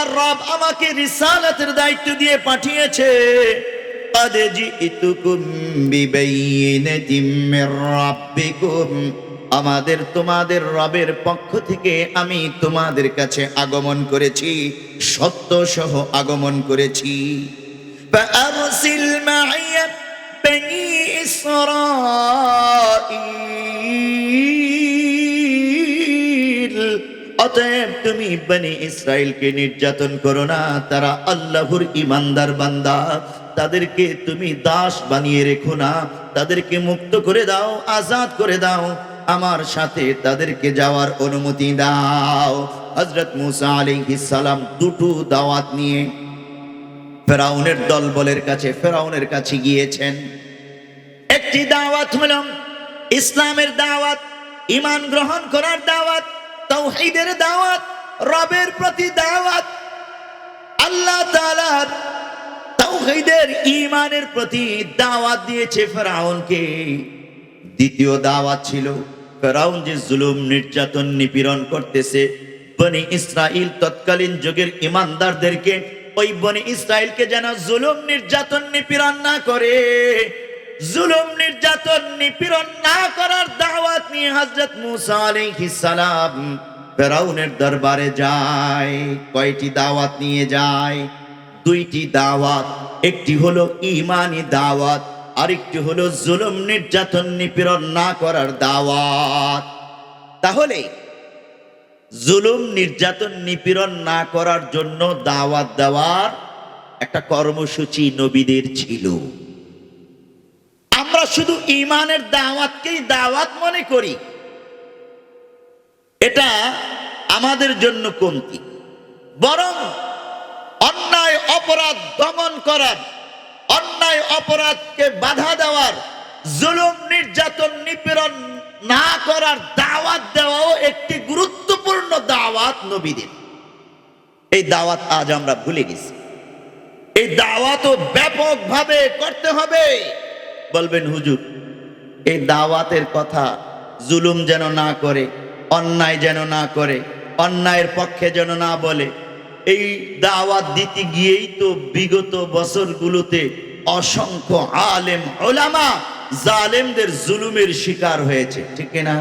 আমার রব আমাকে রিসালাতের দায়িত্ব দিয়ে পাঠিয়েছে। قد جئتكم ببينة من ربكم, তোমাদের রবের পক্ষ থেকে আমি তোমাদের কাছে আগমন করেছি, সত্য সহ আগমন করেছি। فأرسل معي بني إسرائيل, অতএব তুমি বনি ইসরাইলকে নির্যাতন করো না, তারা আল্লাহর ঈমানদার বান্দা, তাদেরকে তুমি দাস বানিয়ে রেখো না, তাদেরকে মুক্ত করে দাও, আজাদ করে দাও, আমার সাথে তাদেরকে যাওয়ার অনুমতি দাও। হযরত মুসা আলাইহিস সালাম দুটো দাওয়াত নিয়ে ফেরাউনের দলবলের কাছে, ফেরাউনের কাছে গিয়েছেন। একটি দাওয়াত হলো ইসলামের দাওয়াত, ঈমান গ্রহণ করার দাওয়াত, তাওহীদের দাওয়াত, রবের প্রতি দাওয়াত, আল্লাহ তাআলার তাওহীদের ঈমানের প্রতি দাওয়াত দিয়েছে ফেরাউনকে। দ্বিতীয় দাওয়াত ছিল ফেরাউন যে জুলুম নির্যাতন নিপীড়ন করতেছে বনি ইসরাইল তৎকালীন যুগের ঈমানদারদেরকে, ওই বনি ইসরাইলকে যেন জুলুম নির্যাতন নিপীড়ন না করে, জুলুম নির্যাতন নিপীড়ন না করার দাওয়াত নিয়ে হযরত মুসা আলাইহিস সালাম ফেরাউনের দরবারে যায়। কয়টি দাওয়াত নিয়ে যায়? দুইটি দাওয়াত। একটি হলো ঈমানি দাওয়াত, আরেকটি হলো জুলুম নির্যাতন নিপীড়ন না করার দাওয়াত। তাহলে জুলুম নির্যাতন নিপীড়ন না করার জন্য দাওয়াত দেওয়ার একটা কর্মসূচি নবীদের ছিল। আমরা শুধু ঈমানের দাওয়াতকেই দাওয়াত মনে করি, এটা আমাদের জন্য কমতি। বরং অন্যায় অপরাধ দমন করার, অন্যায় অপরাধকে বাধা দেওয়ার, জুলুম নির্যাতন নিপীড়ন না করার দাওয়াত দেওয়াও একটি গুরুত্বপূর্ণ দাওয়াত নবীদের। এই দাওয়াত আজ আমরা ভুলে গেছি। এই দাওয়াতও ব্যাপকভাবে করতে হবে। বলবেন হুজুর, এই দাওয়াতের কথা জুলুম যেন না করে, অন্যায় যেন না করে, অন্যায়ের পক্ষে যেন না বলে। এই দাওয়াত দিতে গিয়েই তো বিগত বছরগুলোতে অসংখ্য আলেম ওলামা জালেমদের জুলুমের শিকার হয়েছে, ঠিক না?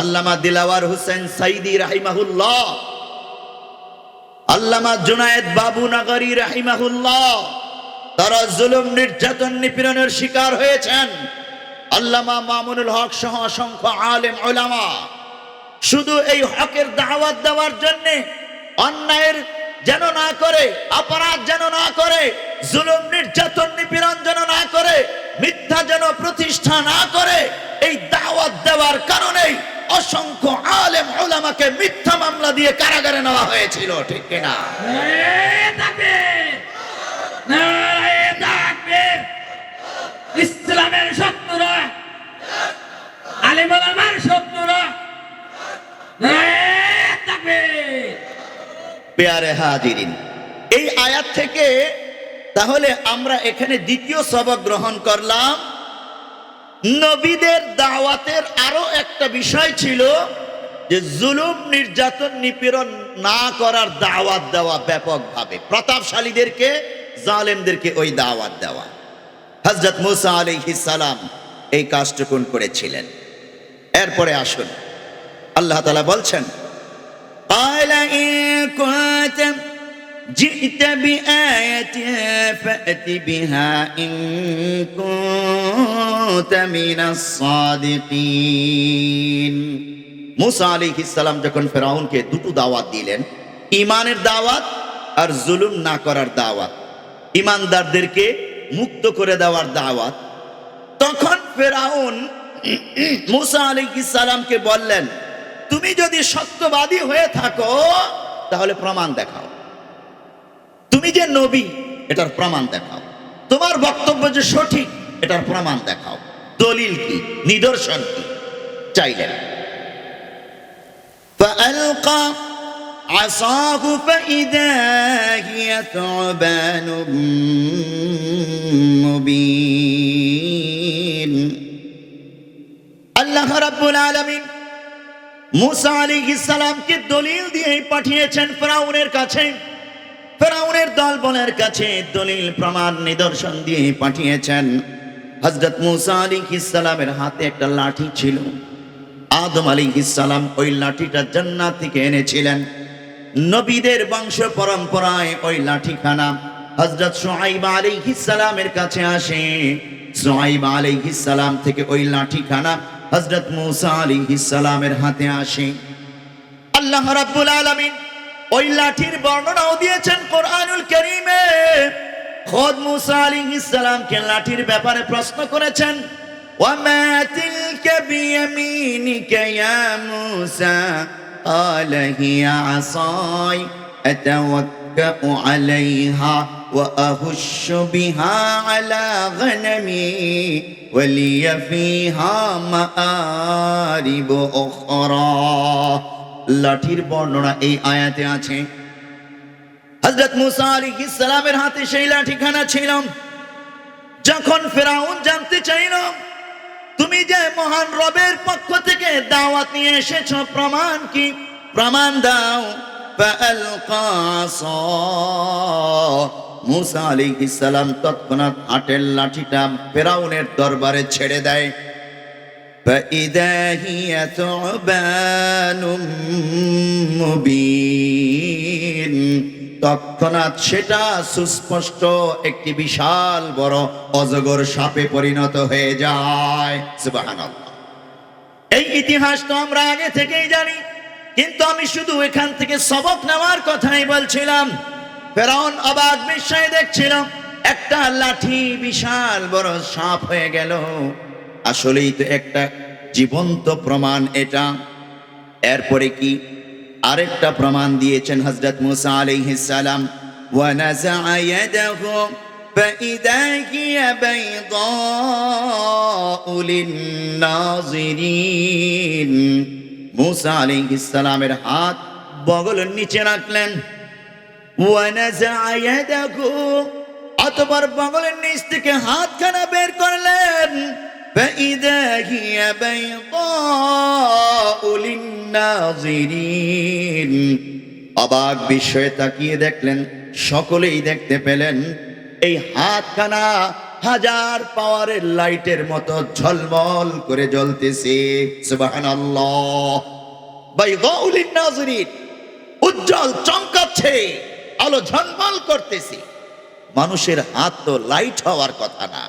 আল্লামা দিলাওয়ার হোসেন সাইদি রাহিমাহুল্লাহ, আল্লামা জুনায়েদ বাবু নগরী রাহিমাহুল্লাহ, তারা জুলুম নির্যাতন নিপীড়নের শিকার হয়েছেন। আল্লামা মামুনুল হক সহ অসংখ্য আলেম ওলামা শুধু এই হকের দাওয়াত দেওয়ার জন্য, অন্যায়ের যেন না করে, অপরাধ যেন না করে, জুলুম নির্যাতন নিপীড়ন যেন না করে, মিথ্যা যেন প্রতিষ্ঠা না করে, এই দাওয়াত দেওয়ার কারণেই অসংখ্য আলেম ওলামাকে মিথ্যা মামলা দিয়ে কারাগারে নেওয়া হয়েছিল, ঠিক কিনা? ইসলামের শত্রুরা, আলেম ওলামার শত্রুরা, প্যারে হাজিরিন, এই আয়াত থেকে তাহলে আমরা এখানে দ্বিতীয় সবক গ্রহণ করলাম। নবীদের দাওয়াতের আরো একটা বিষয় ছিল যে জুলুম নির্যাতন নিপীড়ন না করার দাওয়াত দেওয়া, ব্যাপকভাবে প্রতাপশালীদেরকে, জালেমদেরকে ওই দাওয়াত দেওয়া। হযরত মুসা আলাইহিস সালাম এই কাজটুকুন করেছিলেন। এরপরে আসুন, আল্লাহ তাআলা বলছেন, قال إن كنت جئت بآية فأت بها إن كنت من الصادقين। মুসা আলাইহিস সালাম যখন ফেরাউনকে দুটো দাওয়াত দিলেন, ঈমানের দাওয়াত আর জুলুম না করার দাওয়াত, ঈমানদারদেরকে মুক্ত করে দেওয়ার দাওয়াত, তখন ফেরাউন মুসা আলাইহিস সালামকে বললেন, তুমি যদি সত্যবাদী হয়ে থাকো তাহলে প্রমাণ দেখাও, তুমি যে নবী এটার প্রমাণ দেখাও, তোমার বক্তব্য যে সঠিক এটার প্রমাণ দেখাও, দলিল কি, নিদর্শন কি চাইলেন। فألقى عصاه فإذا هي ثعبان مبين। আল্লাহ রাব্বুল আলামিন মুসা আলাইহিস সালামকে দলিল দিয়ে পাঠিয়েছেন ফিরআউনের কাছে, ফিরআউনের দলবলের কাছে দলিল প্রমাণ নিদর্শন দিয়ে পাঠিয়েছেন। হযরত মুসা আলাইহিস সালামের হাতে একটা লাঠি ছিল। আদম আলাইহিস সালাম ওই লাঠিটা জান্নাত থেকে এনেছিলেন। নবীদের বংশ পরম্পরায় ওই লাঠিখানা হযরত শুআইব আলাইহিস সালামের কাছে আসে। শুআইব আলাইহিস সালাম থেকে ওই লাঠিখানা হযরত মুসা আলাইহিস সালামের হাতে আসে। আল্লাহ রাব্বুল আলামিন ওই লাঠির বর্ণনাও দিয়েছেন কোরআনুল কারীমে। খোদ মুসা আলাইহিস সালামকে লাঠির ব্যাপারে প্রশ্ন করেছেন, ওয়ামা তিলকা বিয়ামিনিকা ইয়া মুসা قال هي عصاي أتوكأ عليها وأهش بها على غنمي ولي فيها مآرب أخرى। লাঠির বর্ণনা এই আয়াতে আছে। হযরত মুসা আলাইহিস সালামের হাতে সেই লাঠিখানা ছিল। যখন ফিরআউন জানতে চাইল তুমি যে মহান রবের পক্ষ থেকে দাওয়াত নিয়ে এসেছো, প্রমাণ কি? প্রমাণ দাও। ফাআলকা আসা, মুসা আলাইহিস সালাম তৎক্ষণাৎ হাতের লাঠিটা ফিরআউনের দরবারে ছেড়ে দেয়। ফাইদা হিয়া তুবানুম মুবিন, তৎক্ষণাৎ সেটা সুস্পষ্ট একটি বিশাল বড় অজগর সাপে পরিণত হয়ে যায়। সুবহানাল্লাহ। এই ইতিহাস তো আমরা আগে থেকেই জানি, কিন্তু আমি শুধু এখান থেকে সবক নেওয়ার কথাই বলছিলাম। ফিরআউন অবাক বিস্ময়ে দেখছিল, একটা লাঠি বিশাল বড় সাপ হয়ে গেল। আসলেই তো একটা জীবন্ত প্রমাণ এটা। এরপরে কি আরেকটা প্রমাণ দিয়েছেন হযরত মুসা আলাইহিস সালাম, ওয়া নাযাআ ইয়াদাহু ফাইদা হিয়া বাইদাউ লিন-নাযিরিন। মুসা আলাইহিস সালামের হাত বগলের নিচে রাখলেন। ওয়া নাযাআ ইয়াদাহু, অতঃপর বগলের নিচ থেকে হাতখানা বের করলেন। فإذا هي بيضاء للناظرين, অবাক বিস্ময়ে তাকিয়ে দেখলেন, সকলেই দেখতে পেলেন এই হাতখানা হাজার পাওয়ারের লাইটের মতো ঝলমল করে জ্বলতেছে। সুবহানাল্লাহ। বাইদাউ লিন-নাযিরিন, উজ্জ্বল চমকাচ্ছে, আলো ঝলমল করতেছে। মানুষের হাত তো লাইট হওয়ার কথা না।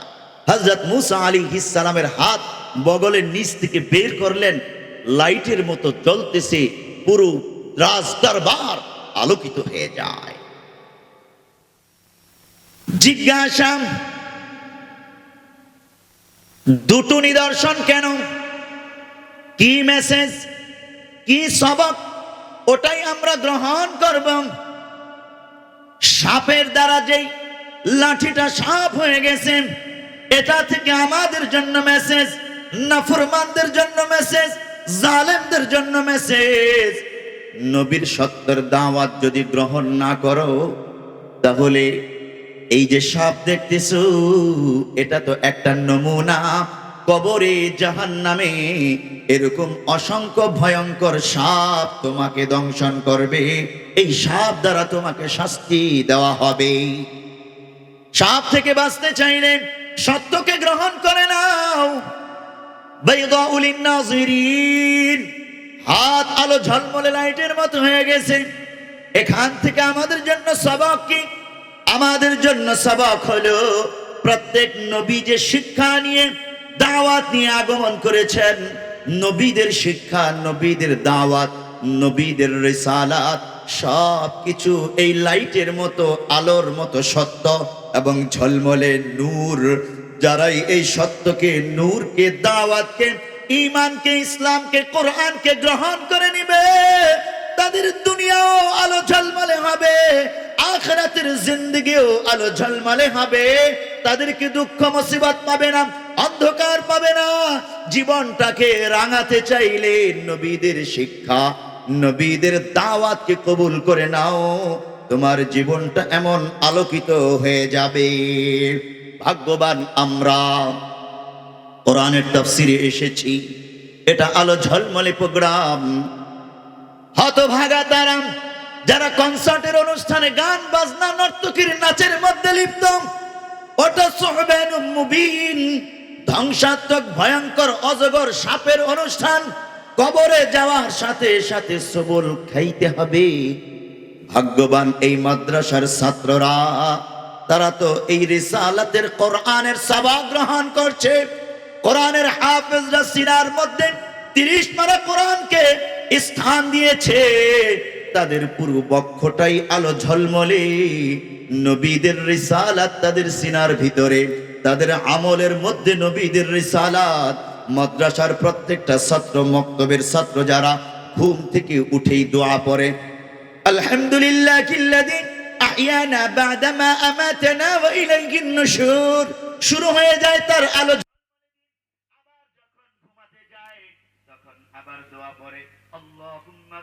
হযরত মুসা আলাইহিস সালামের হাত বগলের নিচ থেকে বের করলেন, লাইটের মতো জ্বলতেছে, পুরো রাজ দরবার আলোকিত হয়ে যায়। জিজ্ঞাসা, দুটো নিদর্শন কেন? কি মেসেজ, কি সবক? ওটাই আমরা গ্রহণ করব। সাপের দ্বারা যেই লাঠিটা সাপ হয়ে গেছে, এটা থেকে আমাদের জন্য মেসেজ, নাফরমানদের জন্য মেসেজ, জালেমদের জন্য মেসেজ। নবীর সত্যের দাওয়াত যদি গ্রহণ না করো, তাহলে এই যে সাপ দেখতেছো, এটা তো একটা নমুনা। কবরে, জাহান্নামে এরকম অসংখ্য ভয়ঙ্কর সাপ তোমাকে দংশন করবে। এই সাপ দ্বারা তোমাকে শাস্তি দেওয়া হবে। সাপ থেকে বাঁচতে চাইলে সত্যকে গ্রহণ করে নাও। বাইদাউ লিন-নাযিরিন, হাত আলো ঝলমলে লাইটের মতো হয়ে গেছে। এখান থেকে আমাদের জন্য সবক কি? আমাদের জন্য সবক হলো, প্রত্যেক নবী যে শিক্ষা নিয়ে দাওয়াত নিয়ে আগমন করেছেন, নবীদের শিক্ষা, নবীদের দাওয়াত, নবীদের রিসালাত সব কিছু এই লাইটের মতো, আলোর মতো সত্য এবং ঝলমলে নূর। যারাই এই সত্যকে, নূরকে, দাওয়াতকে, ঈমানকে, ইসলামকে, কোরআনকে গ্রহণ করে নিবে, তাদের দুনিয়াও আলো ঝলমলে হবে, আখিরাতের জিন্দেগিও আলো ঝলমলে হবে। তাদেরকে দুঃখ মুসিবত পাবে না, অন্ধকার পাবে না। জীবনটাকে রাঙাতে চাইলে নবীদের শিক্ষা, নবীদের দাওয়াতকে কবুল করে নাও, তোমার জীবনটা এমন আলোকিত হয়ে যাবে। ভাগ্যবান আমরা, কোরআনের তাফসিরে এসেছি। এটা আলো ঝলমলে প্রোগ্রাম। হতভাগা তারা যারা কনসার্টের অনুষ্ঠানে গান বাজনা নর্তকীর নাচের মধ্যে লিপ্ত, ওটা সুহবানুম মুবিন, ধ্বংসাত্মক ভয়ঙ্কর অজগর সাপের অনুষ্ঠান। কবরে যাওয়ার সাথে সাথে সবল খাইতে হবে। ভাগ্যবান এই মাদ্রাসার ছাত্ররা, তারা তো এই রিসালাতের কোরআনের সবাক গ্রহণ করছে। কোরআনের হাফেজরা সিনার মধ্যে 30 পারা কোরআনকে স্থান দিয়েছে। তাদের পুরো বক্ষটাই আলো ঝলমলে, নবীদের রিসালাত তাদের সিনার ভিতরে, তাদের আমলের মধ্যে নবীদের রিসালাত। মাদ্রাসার প্রত্যেকটা ছাত্র, মক্তবের ছাত্র যারা ঘুম থেকে উঠেই দোয়া পড়ে, আলহামদুলিল্লাহিল্লাযী আহইয়ানা বা'দামা আমাতানা ওয়া ইলাইহিন নুশুর, শুরু হয়ে যায় তার আলো। আবার যখন ঘুমাতে যায় তখন আবার দোয়া পড়ে, আল্লাহুম্মা